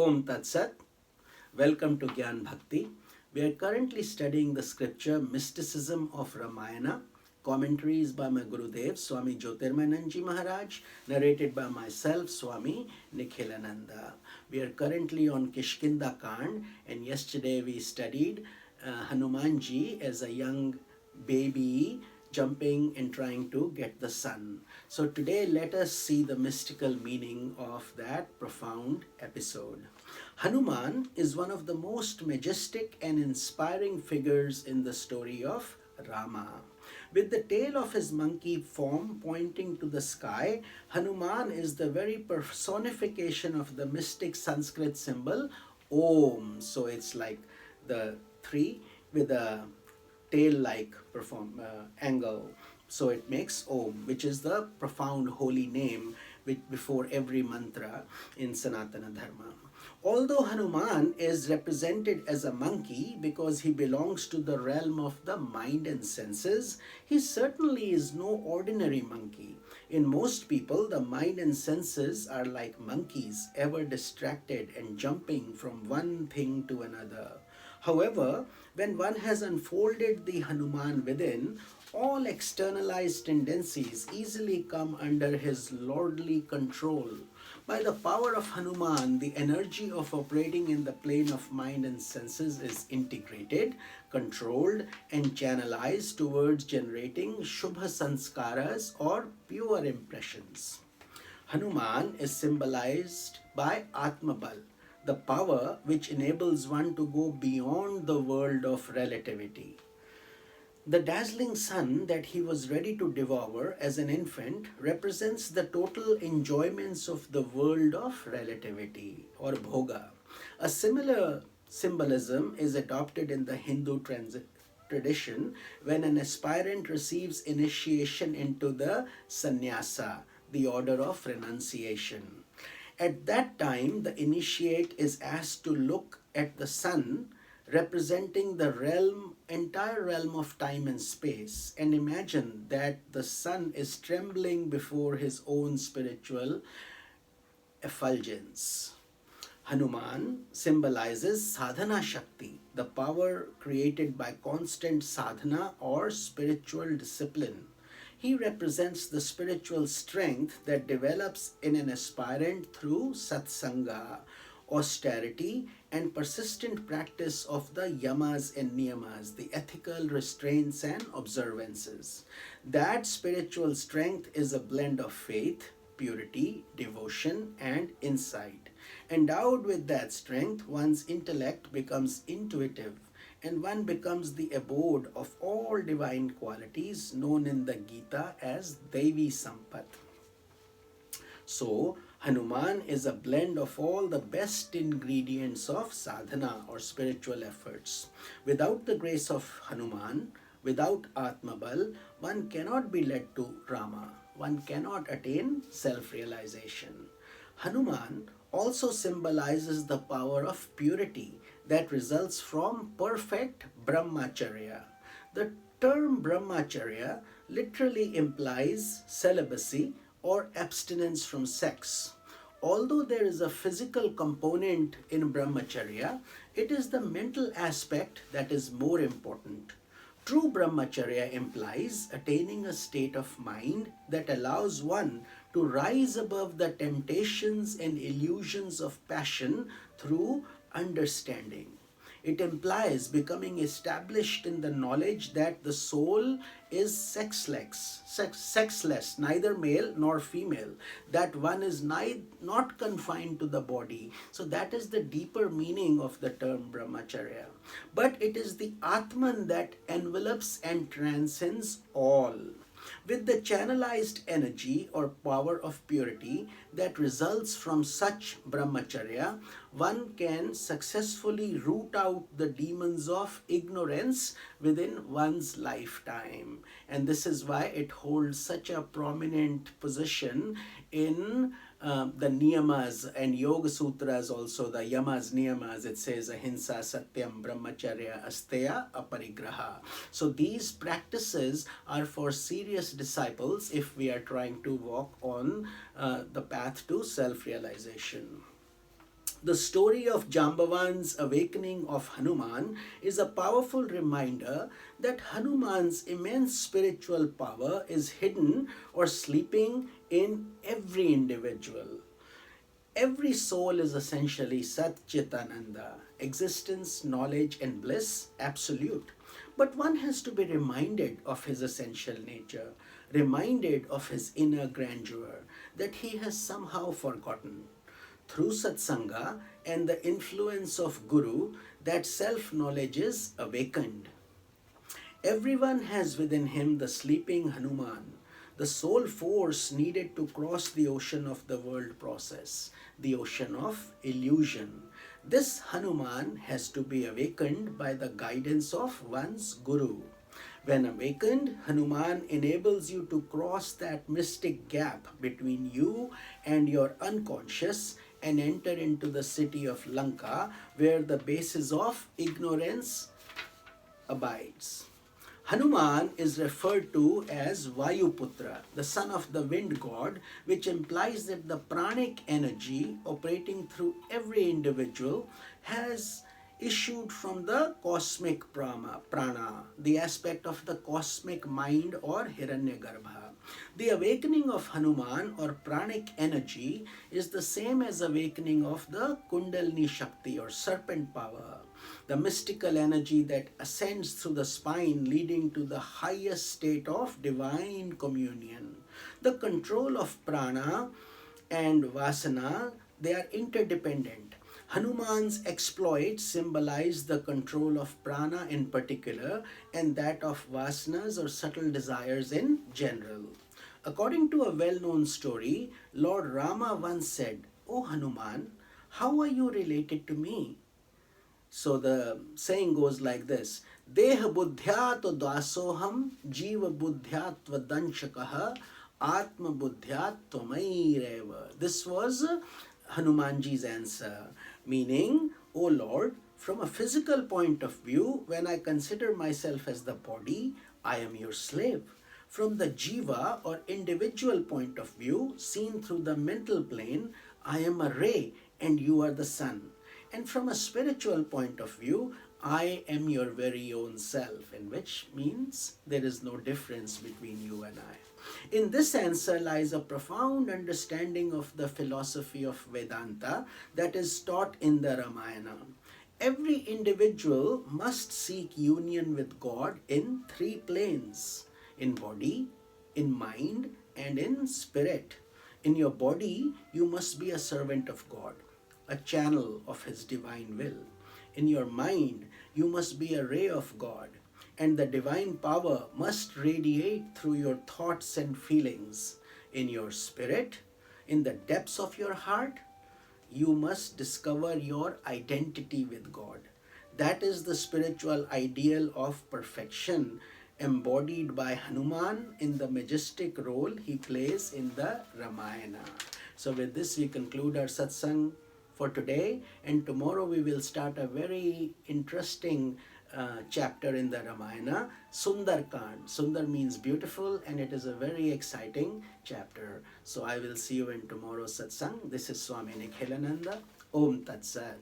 Om Tat Sat. Welcome to Gyan Bhakti. We are currently studying the scripture Mysticism of Ramayana. Commentaries by my Gurudev, Swami Jyotirmayananji Maharaj, narrated by myself, Swami Nikhilananda. We are currently on Kishkinda Kand, and yesterday we studied Hanumanji as a young baby jumping and trying to get the sun. So today let us see the mystical meaning of that profound episode. Hanuman is one of the most majestic and inspiring figures in the story of Rama. With the tail of his monkey form pointing to the sky, Hanuman is the very personification of the mystic Sanskrit symbol Om. So it's like the three with a tail-like angle. So it makes Om, which is the profound holy name before every mantra in Sanatan Dharma. Although Hanuman is represented as a monkey because he belongs to the realm of the mind and senses, he certainly is no ordinary monkey. In most people, the mind and senses are like monkeys, ever distracted and jumping from one thing to another. However, when one has unfolded the Hanuman within, all externalized tendencies easily come under his lordly control. By the power of Hanuman, the energy of operating in the plane of mind and senses is integrated, controlled, and channelized towards generating Shubha Sanskaras or pure impressions. Hanuman is symbolized by Atmabal, the power which enables one to go beyond the world of relativity. The dazzling sun that he was ready to devour as an infant represents the total enjoyments of the world of relativity or bhoga. A similar symbolism is adopted in the Hindu tradition when an aspirant receives initiation into the sannyasa, the order of renunciation. At that time, the initiate is asked to look at the sun, representing the entire realm of time and space, and imagine that the sun is trembling before his own spiritual effulgence. Hanuman symbolizes sadhana shakti, the power created by constant sadhana or spiritual discipline. He represents the spiritual strength that develops in an aspirant through satsanga, austerity, and persistent practice of the yamas and niyamas, the ethical restraints and observances. That spiritual strength is a blend of faith, purity, devotion, and insight. Endowed with that strength, one's intellect becomes intuitive, and one becomes the abode of all divine qualities known in the Gita as Devi Sampat. So, Hanuman is a blend of all the best ingredients of sadhana or spiritual efforts. Without the grace of Hanuman, without Atmabal, one cannot be led to Rama. One cannot attain self-realization. Hanuman also symbolizes the power of purity that results from perfect brahmacharya. The term brahmacharya literally implies celibacy or abstinence from sex. Although there is a physical component in brahmacharya, it is the mental aspect that is more important. True brahmacharya implies attaining a state of mind that allows one to rise above the temptations and illusions of passion through understanding. It implies becoming established in the knowledge that the soul is sexless, neither male nor female, that one is not confined to the body. So that is the deeper meaning of the term brahmacharya. But it is the Atman that envelops and transcends all. With the channelized energy or power of purity that results from such brahmacharya, one can successfully root out the demons of ignorance within one's lifetime. And this is why it holds such a prominent position in the niyamas and yoga sutras also, the yamas, niyamas. It says ahimsa, satyam, brahmacharya, asteya, aparigraha. So these practices are for serious disciples if we are trying to walk on the path to self-realization. The story of Jambavan's awakening of Hanuman is a powerful reminder that Hanuman's immense spiritual power is hidden or sleeping in every individual. Every soul is essentially Sat Chit Ananda, existence, knowledge, and bliss, absolute. But one has to be reminded of his essential nature, reminded of his inner grandeur that he has somehow forgotten. Through satsanga and the influence of Guru, that self knowledge is awakened. Everyone has within him the sleeping Hanuman, the sole force needed to cross the ocean of the world process, the ocean of illusion. This Hanuman has to be awakened by the guidance of one's Guru. When awakened, Hanuman enables you to cross that mystic gap between you and your unconscious and enter into the city of Lanka, where the basis of ignorance abides. Hanuman is referred to as Vayuputra, the son of the wind god, which implies that the pranic energy operating through every individual has issued from the cosmic prana, the aspect of the cosmic mind or Hiranyagarbha. The awakening of Hanuman or pranic energy is the same as awakening of the Kundalini Shakti or serpent power, the mystical energy that ascends through the spine, leading to the highest state of divine communion. The control of prana and vasana, they are interdependent. Hanuman's exploits symbolize the control of prana in particular and that of vasanas or subtle desires in general. According to a well-known story, Lord Rama once said, "O Hanuman, how are you related to me?" So the saying goes like this: Deha buddhya to dasoham, jiva buddhya tvadanshakaha, atma buddhya tvamayireva. This was Hanumanji's answer, meaning, O Lord, from a physical point of view, when I consider myself as the body, I am your slave. From the jiva or individual point of view, seen through the mental plane, I am a ray and you are the sun. And from a spiritual point of view, I am your very own self, in which means there is no difference between you and I. In this answer lies a profound understanding of the philosophy of Vedanta that is taught in the Ramayana. Every individual must seek union with God in three planes: in body, in mind, and in spirit. In your body, you must be a servant of God, a channel of His divine will. In your mind, you must be a ray of God, and the divine power must radiate through your thoughts and feelings. In your spirit, in the depths of your heart, you must discover your identity with God. That is the spiritual ideal of perfection embodied by Hanuman in the majestic role he plays in the Ramayana. So with this we conclude our satsang for today, and tomorrow we will start a very interesting chapter in the Ramayana, Sundar Kand. Sundar means beautiful, and it is a very exciting chapter. So I will see you in tomorrow's satsang. This is Swami Nikhilananda. Om Tat Sat.